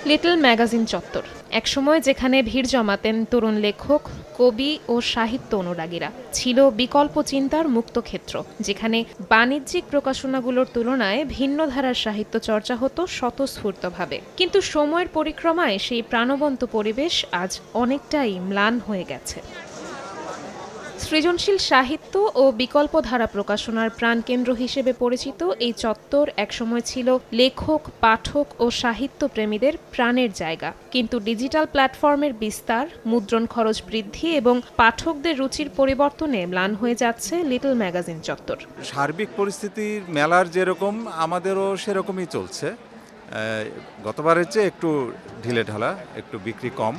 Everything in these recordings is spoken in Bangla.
লিটল ম্যাগাজিন চত্বর একসময় যেখানে ভিড় জমাতেন তরুণ লেখক, কবি ও সাহিত্য অনুরাগীরা, ছিল বিকল্প চিন্তার মুক্ত ক্ষেত্র, যেখানে বাণিজ্যিক প্রকাশনাগুলোর তুলনায় ভিন্ন ধারার সাহিত্য চর্চা হতো স্বতঃস্ফূর্তভাবে। কিন্তু সময়ের পরিক্রমায় সেই প্রাণবন্ত পরিবেশ আজ অনেকটাই ম্লান হয়ে গেছে। সৃজনশীল সাহিত্য ও বিকল্প ধারা প্রকাশনার প্রাণকেন্দ্র হিসেবে পরিচিত এই চত্বর একসময় ছিল লেখক, পাঠক ও সাহিত্যপ্রেমীদের প্রাণের জায়গা। কিন্তু ডিজিটাল প্ল্যাটফর্মের বিস্তার, মুদ্রণ খরচ বৃদ্ধি এবং পাঠকদের রুচির পরিবর্তনে ম্লান হয়ে যাচ্ছে লিটল ম্যাগাজিন চত্বর। সার্বিক পরিস্থিতির মেলার যেরকম আমাদেরও সেরকমই চলছে। গতবারের চেয়ে একটু ঢিলেঢালা, একটু বিক্রি কম,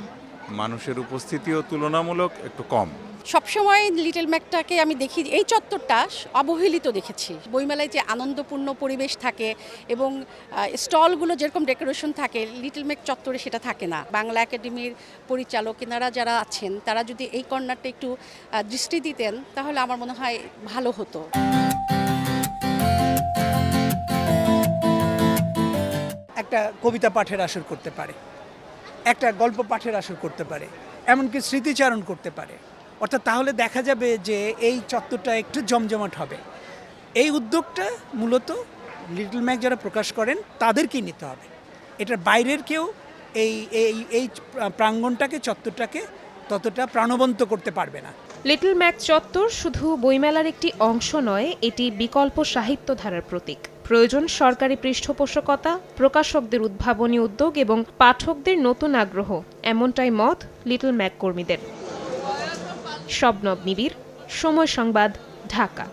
মানুষের উপস্থিতিও তুলনামূলক একটু কম। সবসময় লিটল ম্যাকটাকে আমি দেখি, এই চত্বরটা অবহেলিত দেখেছি। বইমেলায় যে আনন্দপূর্ণ পরিবেশ থাকে এবং স্টলগুলো যেরকম ডেকোরেশন থাকে, লিটল ম্যাক চত্বরে সেটা থাকে না। বাংলা একাডেমির পরিচালক এনারা যারা আছেন, তারা যদি এই কর্নারটা একটু দৃষ্টি দিতেন তাহলে আমার মনে হয় ভালো হতো। একটা কবিতা পাঠের আসর করতে পারে, একটা গল্প পাঠের আসর করতে পারে, এমনকি স্মৃতিচারণ করতে পারে। অর্থাৎ তাহলে দেখা যাবে যে এই চত্বরটা একটু জমজমাট হবে। এই উদ্যোগটা মূলত লিটল ম্যাক যারা প্রকাশ করেন তাদেরকেই নিতে হবে। এটার বাইরের কেউ এই এই এই প্রাঙ্গণটাকে, চত্বরটাকে ততটা প্রাণবন্ত করতে পারবে না। লিটল ম্যাক চত্বর শুধু বইমেলার একটি অংশ নয়, এটি বিকল্প সাহিত্য ধারার প্রতীক। প্রয়োজন সরকারি পৃষ্ঠপোষকতা, প্রকাশকদের উদ্ভাবনী উদ্যোগ এবং পাঠকদের নতুন আগ্রহ, এমনটাই মত লিটল ম্যাক কর্মীদের। শবনব নিবিড়, সময় সংবাদ, ঢাকা।